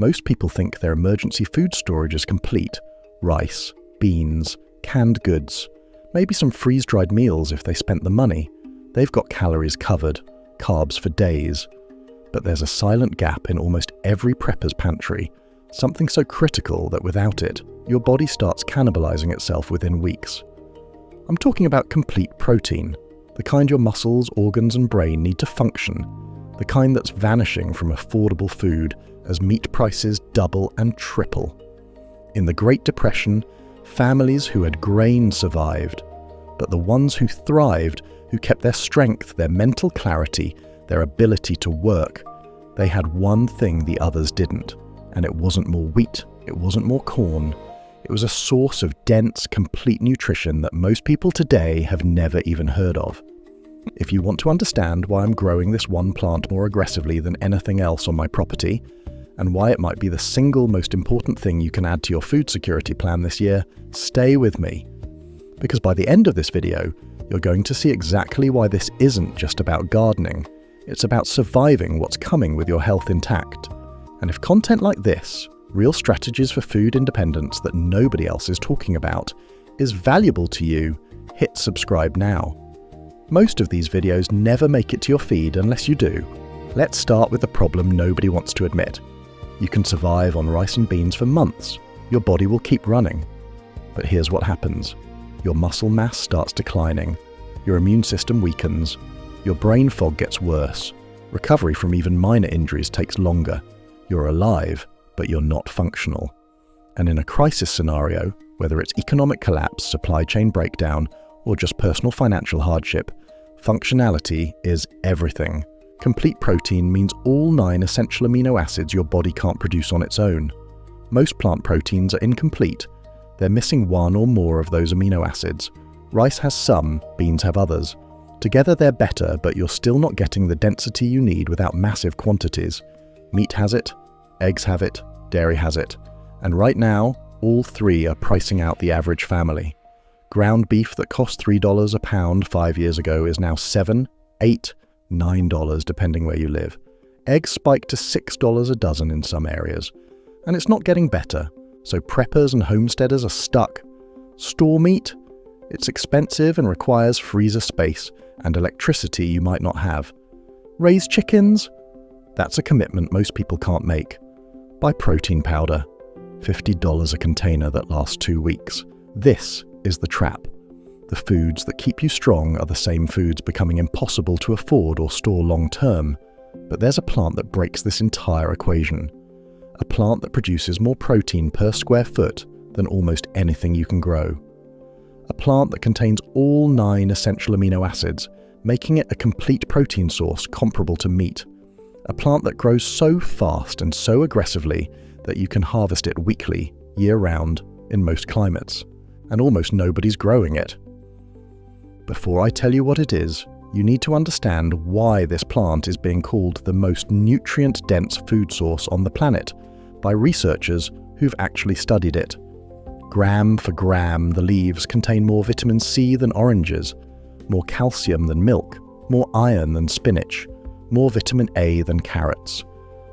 Most people think their emergency food storage is complete. Rice, beans, canned goods, maybe some freeze-dried meals if they spent the money. They've got calories covered, carbs for days. But there's a silent gap in almost every prepper's pantry, something so critical that without it, your body starts cannibalizing itself within weeks. I'm talking about complete protein, the kind your muscles, organs and brain need to function, the kind that's vanishing from affordable food as meat prices double and triple. In the Great Depression, families who had grain survived, but the ones who thrived, who kept their strength, their mental clarity, their ability to work, they had one thing the others didn't, and it wasn't more wheat, it wasn't more corn. It was a source of dense, complete nutrition that most people today have never even heard of. If you want to understand why I'm growing this one plant more aggressively than anything else on my property, and why it might be the single most important thing you can add to your food security plan this year, stay with me. Because by the end of this video, you're going to see exactly why this isn't just about gardening. It's about surviving what's coming with your health intact. And if content like this, real strategies for food independence that nobody else is talking about, is valuable to you, hit subscribe now. Most of these videos never make it to your feed unless you do. Let's start with the problem nobody wants to admit. You can survive on rice and beans for months. Your body will keep running. But here's what happens. Your muscle mass starts declining. Your immune system weakens. Your brain fog gets worse. Recovery from even minor injuries takes longer. You're alive, but you're not functional. And in a crisis scenario, whether it's economic collapse, supply chain breakdown, or just personal financial hardship, functionality is everything. Complete protein means all 9 essential amino acids your body can't produce on its own. Most plant proteins are incomplete. They're missing one or more of those amino acids. Rice has some, beans have others. Together they're better, but you're still not getting the density you need without massive quantities. Meat has it, eggs have it, dairy has it. And right now, all 3 are pricing out the average family. Ground beef that cost $3 a pound 5 years ago is now $7, $8, $9 depending where you live. Eggs spiked to $6 a dozen in some areas. And it's not getting better, so preppers and homesteaders are stuck. Store meat? It's expensive and requires freezer space and electricity you might not have. Raise chickens? That's a commitment most people can't make. Buy protein powder, $50 a container that lasts 2 weeks. This is the trap. The foods that keep you strong are the same foods becoming impossible to afford or store long term. But there's a plant that breaks this entire equation. A plant that produces more protein per square foot than almost anything you can grow. A plant that contains all 9 essential amino acids, making it a complete protein source comparable to meat. A plant that grows so fast and so aggressively that you can harvest it weekly, year-round, in most climates. And almost nobody's growing it. Before I tell you what it is, you need to understand why this plant is being called the most nutrient-dense food source on the planet by researchers who've actually studied it. Gram for gram, the leaves contain more vitamin C than oranges, more calcium than milk, more iron than spinach, more vitamin A than carrots.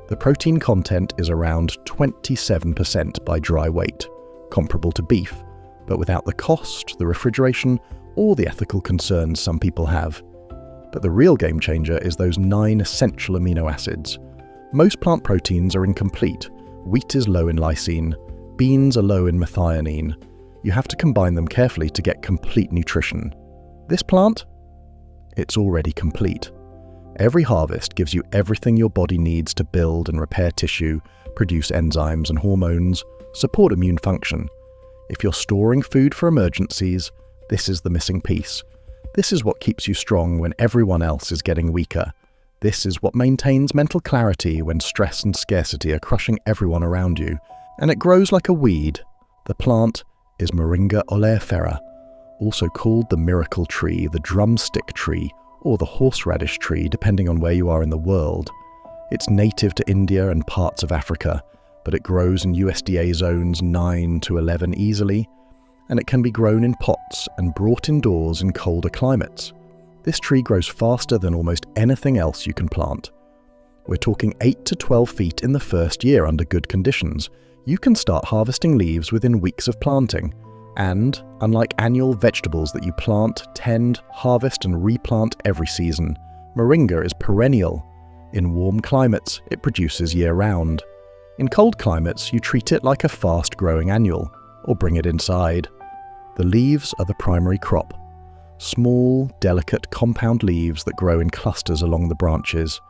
The protein content is around 27% by dry weight, comparable to beef, but without the cost, the refrigeration, or the ethical concerns some people have. But the real game changer is those 9 essential amino acids. Most plant proteins are incomplete. Wheat is low in lysine, beans are low in methionine. You have to combine them carefully to get complete nutrition. This plant? It's already complete. Every harvest gives you everything your body needs to build and repair tissue, produce enzymes and hormones, support immune function. If you're storing food for emergencies, this is the missing piece. This is what keeps you strong when everyone else is getting weaker. This is what maintains mental clarity when stress and scarcity are crushing everyone around you. And it grows like a weed. The plant is Moringa oleifera, also called the miracle tree, the drumstick tree, or the horseradish tree, depending on where you are in the world. It's native to India and parts of Africa, but it grows in USDA zones 9 to 11 easily, and it can be grown in pots and brought indoors in colder climates. This tree grows faster than almost anything else you can plant. We're talking 8 to 12 feet in the first year under good conditions. You can start harvesting leaves within weeks of planting. And, unlike annual vegetables that you plant, tend, harvest and replant every season, Moringa is perennial. In warm climates, it produces year-round. In cold climates, you treat it like a fast-growing annual, or bring it inside. The leaves are the primary crop. Small, delicate, compound leaves that grow in clusters along the branches.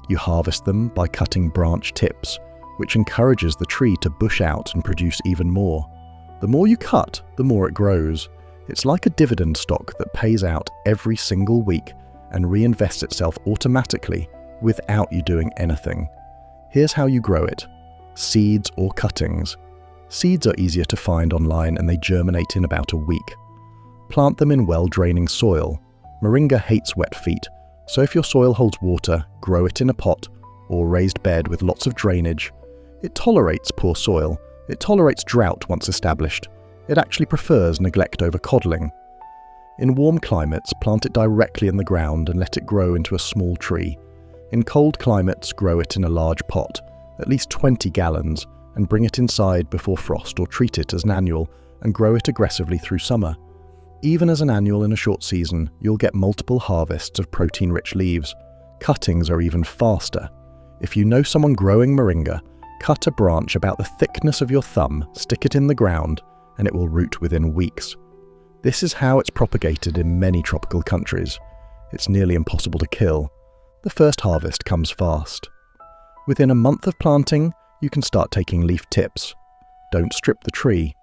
You harvest them by cutting branch tips, which encourages the tree to bush out and produce even more. The more you cut, the more it grows. It's like a dividend stock that pays out every single week and reinvests itself automatically without you doing anything. Here's how you grow it. Seeds or cuttings. Seeds are easier to find online and they germinate in about a week. Plant them in well-draining soil. Moringa hates wet feet, so if your soil holds water, grow it in a pot or raised bed with lots of drainage. It tolerates poor soil. It tolerates drought once established. It actually prefers neglect over coddling. In warm climates, plant it directly in the ground and let it grow into a small tree. In cold climates, grow it in a large pot, at least 20 gallons, and bring it inside before frost or treat it as an annual and grow it aggressively through summer. Even as an annual in a short season, you'll get multiple harvests of protein-rich leaves. Cuttings are even faster. If you know someone growing Moringa, cut a branch about the thickness of your thumb, stick it in the ground, and it will root within weeks. This is how it's propagated in many tropical countries. It's nearly impossible to kill. The first harvest comes fast. Within a month of planting, you can start taking leaf tips. Don't strip the tree.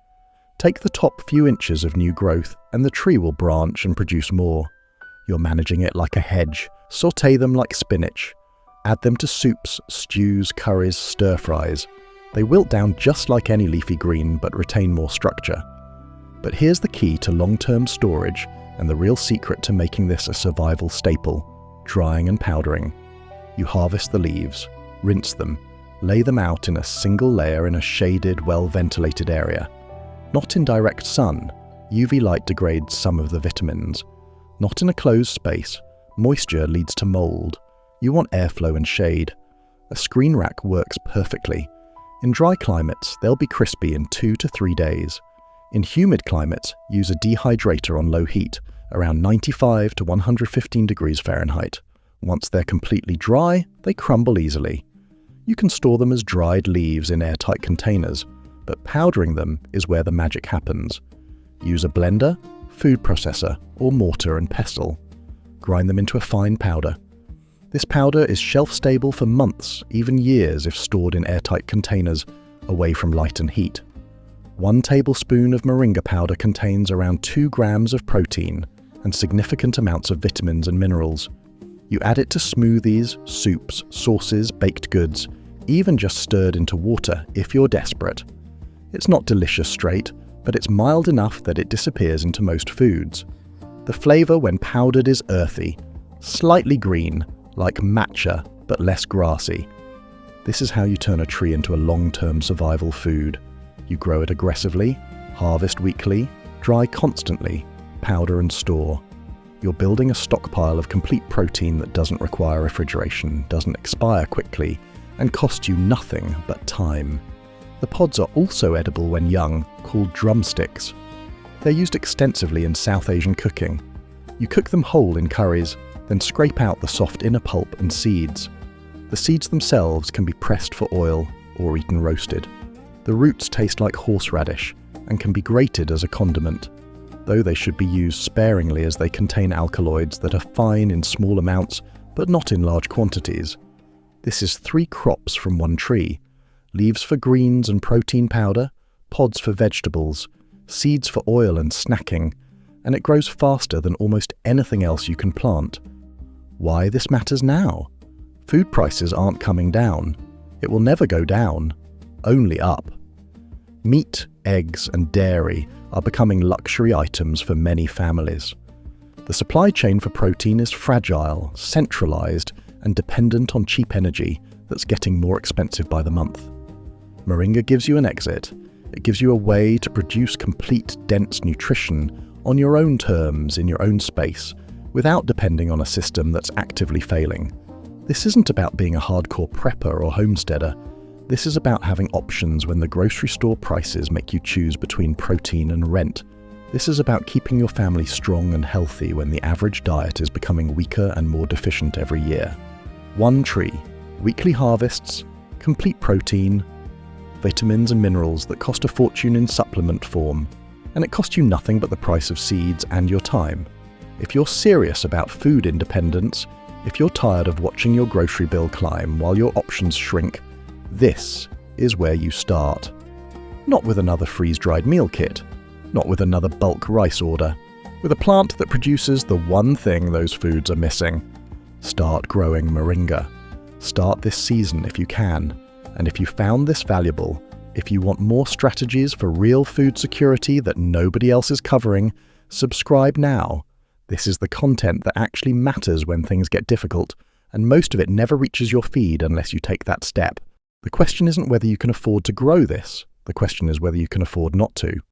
Take the top few inches of new growth and the tree will branch and produce more. You're managing it like a hedge. Sauté them like spinach. Add them to soups, stews, curries, stir-fries. They wilt down just like any leafy green but retain more structure. But here's the key to long-term storage and the real secret to making this a survival staple: drying and powdering. You harvest the leaves, rinse them, lay them out in a single layer in a shaded, well-ventilated area. Not in direct sun. UV light degrades some of the vitamins. Not in a closed space. Moisture leads to mold. You want airflow and shade. A screen rack works perfectly. In dry climates, they'll be crispy in 2 to 3 days. In humid climates, use a dehydrator on low heat, around 95 to 115 degrees Fahrenheit. Once they're completely dry, they crumble easily. You can store them as dried leaves in airtight containers, but powdering them is where the magic happens. Use a blender, food processor, or mortar and pestle. Grind them into a fine powder. This powder is shelf-stable for months, even years if stored in airtight containers, away from light and heat. 1 tablespoon of Moringa powder contains around 2 grams of protein and significant amounts of vitamins and minerals. You add it to smoothies, soups, sauces, baked goods, even just stirred into water if you're desperate. It's not delicious straight, but it's mild enough that it disappears into most foods. The flavor when powdered is earthy, slightly green, like matcha, but less grassy. This is how you turn a tree into a long-term survival food. You grow it aggressively, harvest weekly, dry constantly, powder and store. You're building a stockpile of complete protein that doesn't require refrigeration, doesn't expire quickly, and cost you nothing but time. The pods are also edible when young, called drumsticks. They're used extensively in South Asian cooking. You cook them whole in curries, then scrape out the soft inner pulp and seeds. The seeds themselves can be pressed for oil or eaten roasted. The roots taste like horseradish and can be grated as a condiment, though they should be used sparingly as they contain alkaloids that are fine in small amounts but not in large quantities. This is 3 crops from one tree: leaves for greens and protein powder, pods for vegetables, seeds for oil and snacking, and it grows faster than almost anything else you can plant. Why this matters now? Food prices aren't coming down. It will never go down, only up. Meat, eggs, and dairy are becoming luxury items for many families. The supply chain for protein is fragile, centralized, and dependent on cheap energy that's getting more expensive by the month. Moringa gives you an exit. It gives you a way to produce complete, dense nutrition on your own terms in your own space, without depending on a system that's actively failing. This isn't about being a hardcore prepper or homesteader. This is about having options when the grocery store prices make you choose between protein and rent. This is about keeping your family strong and healthy when the average diet is becoming weaker and more deficient every year. One tree, weekly harvests, complete protein, vitamins and minerals that cost a fortune in supplement form, and it costs you nothing but the price of seeds and your time. If you're serious about food independence, if you're tired of watching your grocery bill climb while your options shrink, this is where you start. Not with another freeze-dried meal kit, not with another bulk rice order, with a plant that produces the one thing those foods are missing. Start growing Moringa. Start this season if you can. And if you found this valuable, if you want more strategies for real food security that nobody else is covering, subscribe now. This is the content that actually matters when things get difficult, and most of it never reaches your feed unless you take that step. The question isn't whether you can afford to grow this. The question is whether you can afford not to.